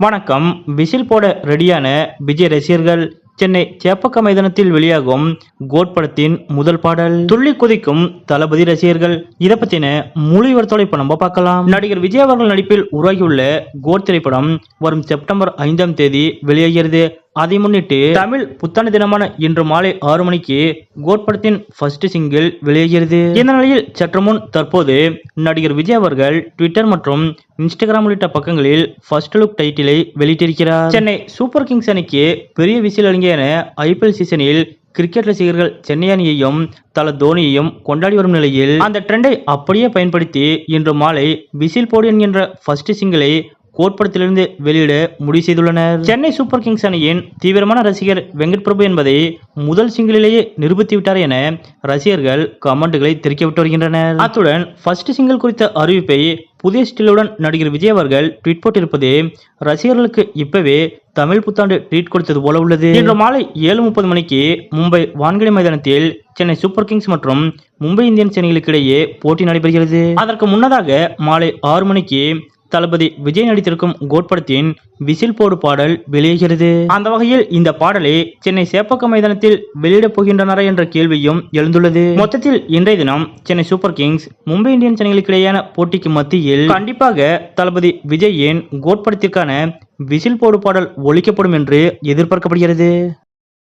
வணக்கம். விசில் போட ரெடியான விஜய் ரசிகர்கள். சென்னை சேப்பக்க மைதானத்தில் வெளியாகும் கோட் படத்தின் முதல் பாடல். துள்ளி குதிக்கும் தளபதி ரசிகர்கள். இதை பத்தின முழு விவரத்தோட இப்ப நம்ம பார்க்கலாம். நடிகர் விஜய் அவர்கள் நடிப்பில் உருவாகியுள்ள கோட் திரைப்படம் வரும் செப்டம்பர் 5ஆம் தேதி வெளியாகிறது. அதை முன்னிட்டு தமிழ் புத்தாண்டு தினமான இன்று மாலை 6 மணிக்கு கோட் படத்தின் ஃபர்ஸ்ட் சிங்கிள் வெளியாகிறது. இந்த நிலையில் சற்று முன் தற்போது நடிகர் விஜய் அவர்கள் ட்விட்டர் மற்றும் இன்ஸ்டாகிராம் உள்ளிட்ட பக்கங்களில் ஃபர்ஸ்ட் லுக் டைட்டிலை வெளியிட்டிருக்கிறார். சென்னை சூப்பர் கிங்ஸ் அணிக்கு பெரிய விசில் அடங்கிய IPL சீசனில் கிரிக்கெட் ரசிகர்கள் சென்னை அணியையும் தல தோனியையும் கொண்டாடி வரும் நிலையில் அந்த ட்ரெண்டை அப்படியே பயன்படுத்தி இன்று மாலை விசில் போடு என்கின்ற ஃபர்ஸ்ட் சிங்கிளை கோட் படத்திலிருந்து வெளியிட முடிவு செய்துள்ளனர். சென்னை சூப்பர் கிங்ஸ் அணியின் தீவிரமான ரசிகர் வெங்கட் பிரபு என்பதை முதல் சிங்கிளிலேயே நிரூபித்து விட்டார் என ரசிகர்கள் கமெண்ட்களை தெரிவித்து வருகின்றனர். அத்துடன் ஃபர்ஸ்ட் சிங்கிள் குறித்த அறிவிப்பை புதிய ஸ்டிலுடன் நடிகர் விஜய் அவர்கள் ட்வீட் போட்டிருப்பது ரசிகர்களுக்கு இப்பவே தமிழ் புத்தாண்டு ட்வீட் கொடுத்தது போல உள்ளது. இன்று மாலை 7:30 மணிக்கு மும்பை வான்கடை மைதானத்தில் சென்னை சூப்பர் கிங்ஸ் மற்றும் மும்பை இந்தியன்ஸ் அணிகளுக்கு இடையே போட்டி நடைபெறுகிறது. அதற்கு முன்னதாக மாலை 6 மணிக்கு தளபதி விஜய் நடித்திருக்கும் கோட் படத்தின் விசில் போடு பாடல் வெளியாகிறது. அந்த வகையில் இந்த பாடலை சென்னை சேப்பக்க மைதானத்தில் வெளியிடப் போகின்றனரா என்ற கேள்வியும் எழுந்துள்ளது. மொத்தத்தில் இன்றைய தினம் Chennai super Kings Mumbai Indians அணிகளுக்கு இடையேயான போட்டிக்கு மத்தியில் கண்டிப்பாக தளபதி விஜயின் கோட் படத்திற்கான விசில் போடு பாடல் ஒலிக்கப்படும் என்று எதிர்பார்க்கப்படுகிறது.